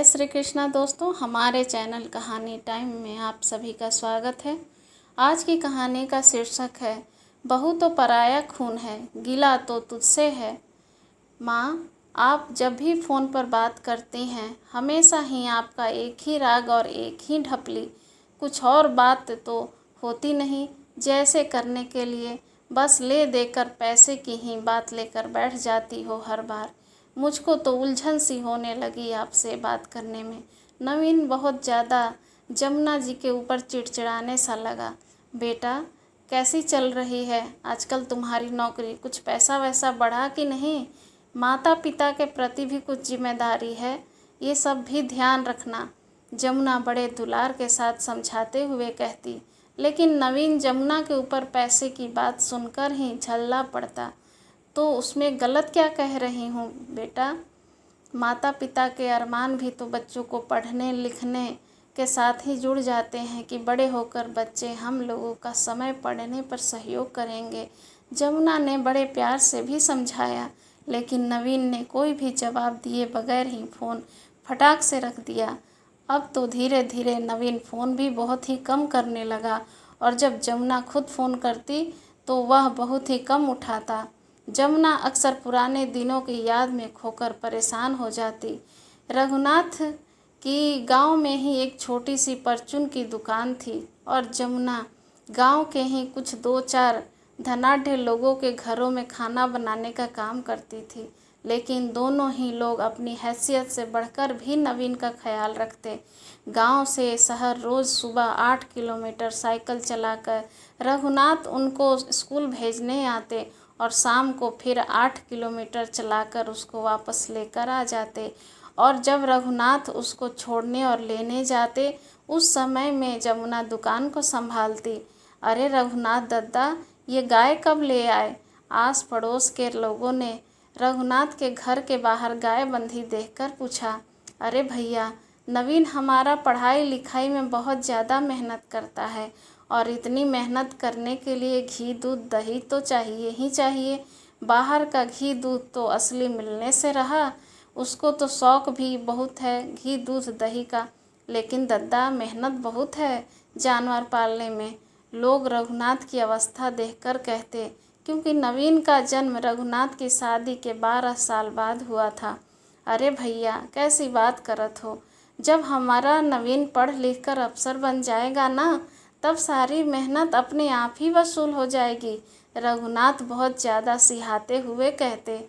श्री कृष्णा दोस्तों, हमारे चैनल कहानी टाइम में आप सभी का स्वागत है। आज की कहानी का शीर्षक है बहू तो पराया खून है, गिला तो तुझसे है। माँ, आप जब भी फ़ोन पर बात करती हैं हमेशा ही आपका एक ही राग और एक ही ढपली, कुछ और बात तो होती नहीं। जैसे करने के लिए बस ले देकर पैसे की ही बात लेकर बैठ जाती हो हर बार। मुझको तो उलझन सी होने लगी आपसे बात करने में। नवीन बहुत ज़्यादा जमुना जी के ऊपर चिड़चिड़ाने सा लगा। बेटा, कैसी चल रही है आजकल तुम्हारी नौकरी? कुछ पैसा वैसा बढ़ा कि नहीं? माता पिता के प्रति भी कुछ जिम्मेदारी है, ये सब भी ध्यान रखना, जमुना बड़े दुलार के साथ समझाते हुए कहती। लेकिन नवीन जमुना के ऊपर पैसे की बात सुनकर ही झल्ला पड़ता। तो उसमें गलत क्या कह रही हूँ बेटा? माता पिता के अरमान भी तो बच्चों को पढ़ने लिखने के साथ ही जुड़ जाते हैं कि बड़े होकर बच्चे हम लोगों का समय पढ़ने पर सहयोग करेंगे। जमुना ने बड़े प्यार से भी समझाया, लेकिन नवीन ने कोई भी जवाब दिए बगैर ही फ़ोन फटाक से रख दिया। अब तो धीरे धीरे नवीन फ़ोन भी बहुत ही कम करने लगा और जब जमुना खुद फ़ोन करती तो वह बहुत ही कम उठाता। जमुना अक्सर पुराने दिनों की याद में खोकर परेशान हो जाती। रघुनाथ की गांव में ही एक छोटी सी परचून की दुकान थी और जमुना गांव के ही कुछ 2-4 धनाढ्य लोगों के घरों में खाना बनाने का काम करती थी। लेकिन दोनों ही लोग अपनी हैसियत से बढ़कर भी नवीन का ख्याल रखते। गांव से शहर रोज़ सुबह 8 किलोमीटर साइकिल चलाकर रघुनाथ उनको स्कूल भेजने आते और शाम को फिर 8 किलोमीटर चलाकर उसको वापस लेकर आ जाते। और जब रघुनाथ उसको छोड़ने और लेने जाते उस समय में जमुना दुकान को संभालती। अरे रघुनाथ दद्दा, ये गाय कब ले आए? आस पड़ोस के लोगों ने रघुनाथ के घर के बाहर गाय बंधी देखकर पूछा। अरे भैया, नवीन हमारा पढ़ाई लिखाई में बहुत ज़्यादा मेहनत करता है और इतनी मेहनत करने के लिए घी दूध दही तो चाहिए ही चाहिए। बाहर का घी दूध तो असली मिलने से रहा, उसको तो शौक़ भी बहुत है घी दूध दही का। लेकिन दद्दा, मेहनत बहुत है जानवर पालने में। लोग रघुनाथ की अवस्था देखकर कहते, क्योंकि नवीन का जन्म रघुनाथ की शादी के 12 साल बाद हुआ था। अरे भैया, कैसी बात करत हो? जब हमारा नवीन पढ़ लिख कर अफसर बन जाएगा ना, तब सारी मेहनत अपने आप ही वसूल हो जाएगी। रघुनाथ बहुत ज़्यादा सिहाते हुए कहते।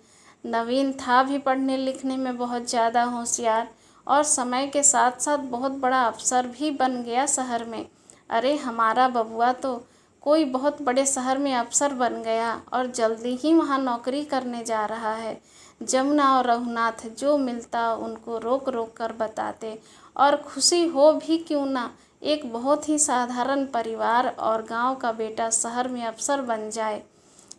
नवीन था भी पढ़ने लिखने में बहुत ज़्यादा होशियार और समय के साथ साथ बहुत बड़ा अफसर भी बन गया शहर में। अरे हमारा बबुआ तो कोई बहुत बड़े शहर में अफसर बन गया और जल्दी ही वहाँ नौकरी करने जा रहा है। जमुना और रघुनाथ जो मिलता उनको रोक रोक कर बताते और खुशी हो भी क्यों ना, एक बहुत ही साधारण परिवार और गांव का बेटा शहर में अफसर बन जाए।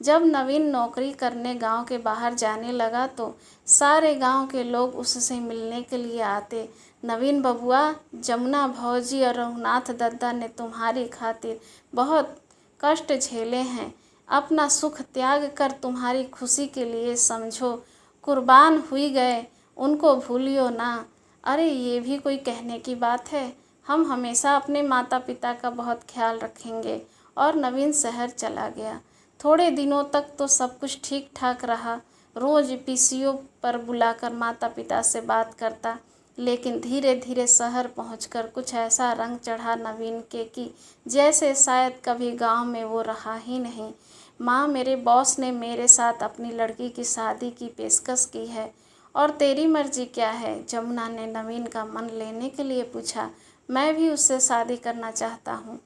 जब नवीन नौकरी करने गांव के बाहर जाने लगा तो सारे गांव के लोग उससे मिलने के लिए आते। नवीन बबुआ, जमुना भौजी और रघुनाथ दद्दा ने तुम्हारी खातिर बहुत कष्ट झेले हैं, अपना सुख त्याग कर तुम्हारी खुशी के लिए समझो कुर्बान हुई गए, उनको भूलियो ना। अरे ये भी कोई कहने की बात है? हम हमेशा अपने माता पिता का बहुत ख्याल रखेंगे। और नवीन शहर चला गया। थोड़े दिनों तक तो सब कुछ ठीक ठाक रहा। रोज़ पीसीओ पर बुलाकर माता पिता से बात करता। लेकिन धीरे धीरे शहर पहुंचकर कुछ ऐसा रंग चढ़ा नवीन के कि जैसे शायद कभी गांव में वो रहा ही नहीं। माँ, मेरे बॉस ने मेरे साथ अपनी लड़की की शादी की पेशकश की है और तेरी मर्जी क्या है? जमुना ने नवीन का मन लेने के लिए पूछा। मैं भी उससे शादी करना चाहता हूँ।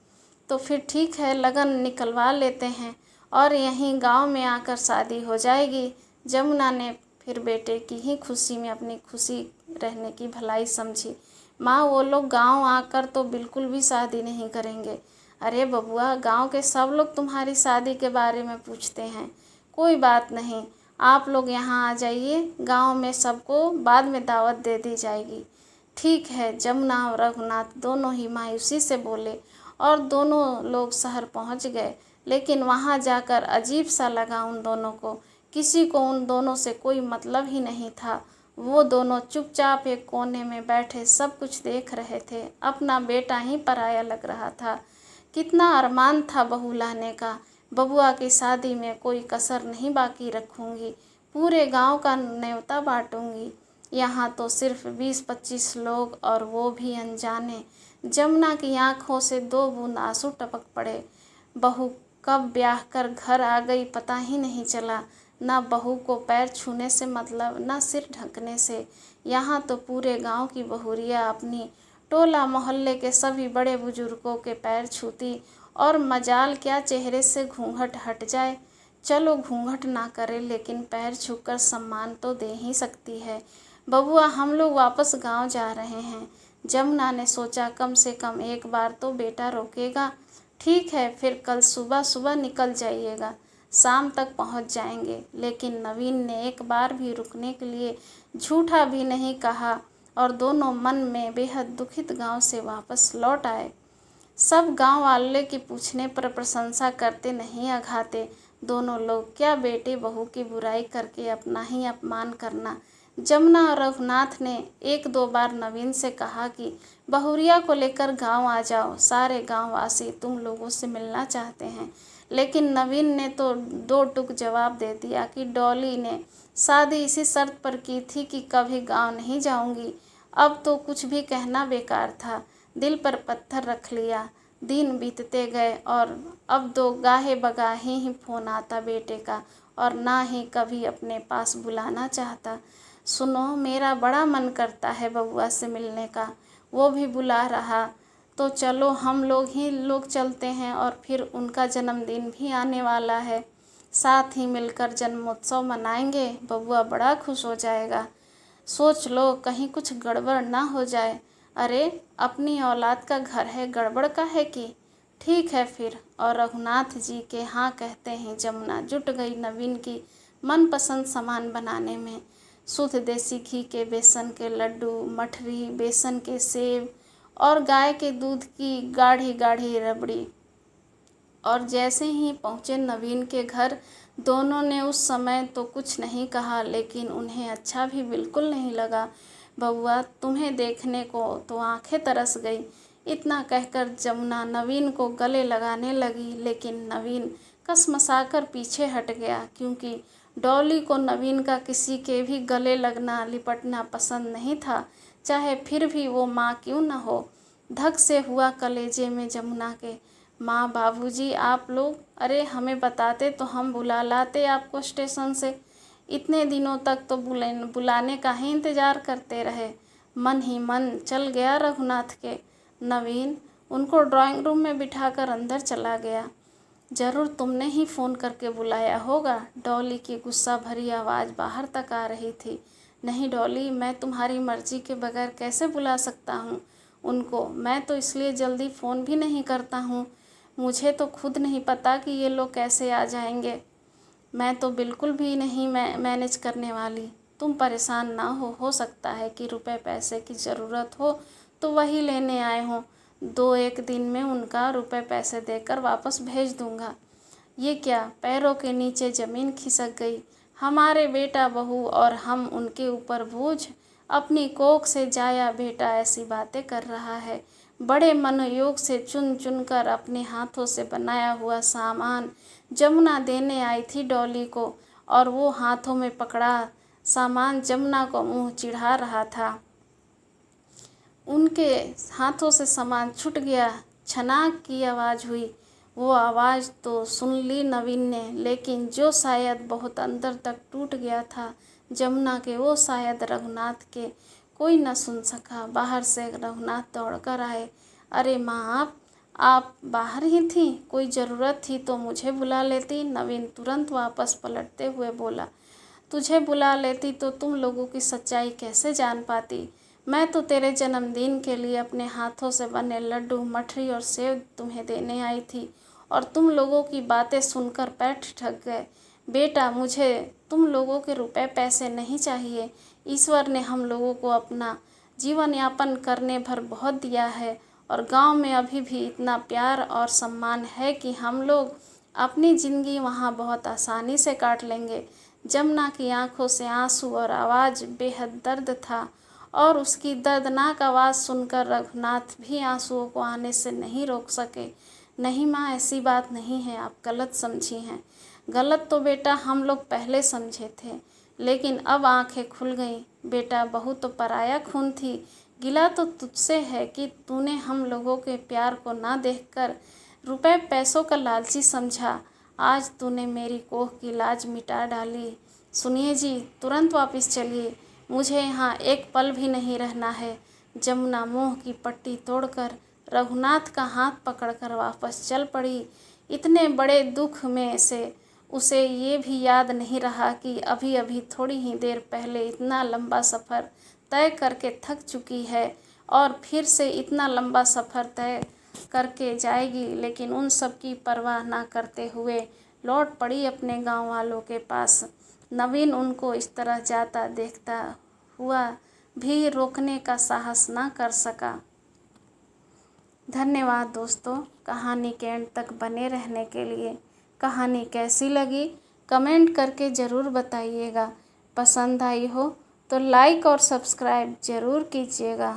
तो फिर ठीक है, लगन निकलवा लेते हैं और यहीं गांव में आकर शादी हो जाएगी। जमुना ने फिर बेटे की ही खुशी में अपनी खुशी रहने की भलाई समझी। माँ, वो लोग गांव आकर तो बिल्कुल भी शादी नहीं करेंगे। अरे बबुआ, गांव के सब लोग तुम्हारी शादी के बारे में पूछते हैं। कोई बात नहीं, आप लोग यहाँ आ जाइए, गांव में सबको बाद में दावत दे दी जाएगी। ठीक है। जमुना और रघुनाथ दोनों ही मायूसी से बोले और दोनों लोग शहर पहुँच गए। लेकिन वहाँ जाकर अजीब सा लगा उन दोनों को। किसी को उन दोनों से कोई मतलब ही नहीं था। वो दोनों चुपचाप एक कोने में बैठे सब कुछ देख रहे थे। अपना बेटा ही पराया लग रहा था। कितना अरमान था बहू लाने का। बबुआ की शादी में कोई कसर नहीं बाकी रखूँगी। पूरे गांव का न्योता बांटूंगी। यहाँ तो सिर्फ 20-25 लोग, और वो भी अनजाने। जमुना की आंखों से 2 बूंद आंसू टपक पड़े। बहू कब ब्याह कर घर आ गई पता ही नहीं चला। ना बहू को पैर छूने से मतलब, ना सिर ढकने से। यहाँ तो पूरे गांव की बहुरिया अपनी टोला मोहल्ले के सभी बड़े बुजुर्गों के पैर छूती, और मजाल क्या चेहरे से घूंघट हट जाए। चलो घूंघट ना करे, लेकिन पैर छूकर सम्मान तो दे ही सकती है। बबुआ, हम लोग वापस गांव जा रहे हैं। जमुना ने सोचा, कम से कम एक बार तो बेटा रोकेगा। ठीक है, फिर कल सुबह सुबह निकल जाइएगा, शाम तक पहुंच जाएंगे। लेकिन नवीन ने एक बार भी रुकने के लिए झूठा भी नहीं कहा, और दोनों मन में बेहद दुखित गांव से वापस लौट आए। सब गांव वाले की पूछने पर प्रशंसा करते नहीं अघाते। दोनों लोग क्या बेटे बहू की बुराई करके अपना ही अपमान करना। जमुना और रघुनाथ ने 1-2 बार नवीन से कहा कि बहुरिया को लेकर गांव आ जाओ, सारे गांव वासी तुम लोगों से मिलना चाहते हैं। लेकिन नवीन ने तो 2 टूक जवाब दे दिया कि डॉली ने शादी इसी शर्त पर की थी कि कभी गांव नहीं जाऊंगी। अब तो कुछ भी कहना बेकार था। दिल पर पत्थर रख लिया। दिन बीतते गए, और अब 2 गाहे बगाहे ही फोन आता बेटे का, और ना ही कभी अपने पास बुलाना चाहता। सुनो, मेरा बड़ा मन करता है बबुआ से मिलने का। वो भी बुला रहा तो चलो हम लोग चलते हैं, और फिर उनका जन्मदिन भी आने वाला है। साथ ही मिलकर जन्मोत्सव मनाएंगे। बबुआ बड़ा खुश हो जाएगा। सोच लो, कहीं कुछ गड़बड़ ना हो जाए। अरे, अपनी औलाद का घर है, गड़बड़ का है कि। ठीक है फिर। और रघुनाथ जी के हाँ कहते ही जमुना जुट गई नवीन की मनपसंद सामान बनाने में। शुद्ध देसी घी के बेसन के लड्डू, मठरी, बेसन के सेव, और गाय के दूध की गाढ़ी गाढ़ी रबड़ी। और जैसे ही पहुँचे नवीन के घर, दोनों ने उस समय तो कुछ नहीं कहा, लेकिन उन्हें अच्छा भी बिल्कुल नहीं लगा। बबुआ, तुम्हें देखने को तो आंखें तरस गई। इतना कहकर जमुना नवीन को गले लगाने लगी, लेकिन नवीन कसमसाकर पीछे हट गया, क्योंकि डॉली को नवीन का किसी के भी गले लगना लिपटना पसंद नहीं था, चाहे फिर भी वो माँ क्यों न हो। धक से हुआ कलेजे में जमुना के। माँ, बाबूजी, आप लोग, अरे हमें बताते तो हम बुला लाते आपको स्टेशन से। इतने दिनों तक तो बुलाने का ही इंतज़ार करते रहे। मन ही मन चल गया रघुनाथ के। नवीन उनको ड्राइंग रूम में बिठाकर अंदर चला गया। ज़रूर तुमने ही फ़ोन करके बुलाया होगा। डॉली की गुस्सा भरी आवाज़ बाहर तक आ रही थी। नहीं डॉली, मैं तुम्हारी मर्ज़ी के बगैर कैसे बुला सकता हूँ उनको। मैं तो इसलिए जल्दी फ़ोन भी नहीं करता हूँ। मुझे तो खुद नहीं पता कि ये लोग कैसे आ जाएंगे। मैं तो बिल्कुल भी नहीं मैनेज करने वाली। तुम परेशान ना हो सकता है कि रुपए पैसे की ज़रूरत हो तो वही लेने आए हों। 2-1 दिन में उनका रुपए पैसे देकर वापस भेज दूंगा। ये क्या, पैरों के नीचे ज़मीन खिसक गई। हमारे बेटा बहू और हम उनके ऊपर बोझ। अपनी कोख से जाया बेटा ऐसी बातें कर रहा है। बड़े मनोयोग से चुन चुन कर अपने हाथों से बनाया हुआ सामान जमुना देने आई थी डॉली को, और वो हाथों में पकड़ा सामान जमुना को मुंह चिढ़ा रहा था। उनके हाथों से सामान छूट गया। छनाक की आवाज़ हुई। वो आवाज़ तो सुन ली नवीन ने, लेकिन जो शायद बहुत अंदर तक टूट गया था जमुना के, वो शायद रघुनाथ के कोई न सुन सका। बाहर से रघुनाथ दौड़कर आए। अरे माँ, आप बाहर ही थीं? कोई ज़रूरत थी तो मुझे बुला लेती। नवीन तुरंत वापस पलटते हुए बोला। तुझे बुला लेती तो तुम लोगों की सच्चाई कैसे जान पाती। मैं तो तेरे जन्मदिन के लिए अपने हाथों से बने लड्डू, मठरी और सेव तुम्हें देने आई थी, और तुम लोगों की बातें सुनकर पैर ठिठक गए। बेटा, मुझे तुम लोगों के रुपए पैसे नहीं चाहिए। ईश्वर ने हम लोगों को अपना जीवन यापन करने भर बहुत दिया है, और गांव में अभी भी इतना प्यार और सम्मान है कि हम लोग अपनी ज़िंदगी वहाँ बहुत आसानी से काट लेंगे। जमुना की आंखों से आंसू और आवाज़ बेहद दर्द था और उसकी दर्दनाक आवाज़ सुनकर रघुनाथ भी आंसुओं को आने से नहीं रोक सके। नहीं माँ, ऐसी बात नहीं है, आप गलत समझी हैं। गलत तो बेटा हम लोग पहले समझे थे, लेकिन अब आंखें खुल गईं। बेटा, बहू तो पराया खून थी। गिला तो तुझसे है कि तूने हम लोगों के प्यार को ना देखकर रुपए पैसों का लालची समझा। आज तूने मेरी कोख की लाज मिटा डाली। सुनिए जी, तुरंत वापस चलिए, मुझे यहाँ एक पल भी नहीं रहना है। जमुना मुँह की पट्टी तोड़कर रघुनाथ का हाथ पकड़कर वापस चल पड़ी। इतने बड़े दुख में से उसे ये भी याद नहीं रहा कि अभी अभी थोड़ी ही देर पहले इतना लंबा सफ़र तय करके थक चुकी है और फिर से इतना लंबा सफ़र तय करके जाएगी। लेकिन उन सब की परवाह ना करते हुए लौट पड़ी अपने गांव वालों के पास। नवीन उनको इस तरह जाता देखता हुआ भी रोकने का साहस ना कर सका। धन्यवाद दोस्तों, कहानी के एंड तक बने रहने के लिए। कहानी कैसी लगी कमेंट करके ज़रूर बताइएगा। पसंद आई हो तो लाइक और सब्सक्राइब ज़रूर कीजिएगा।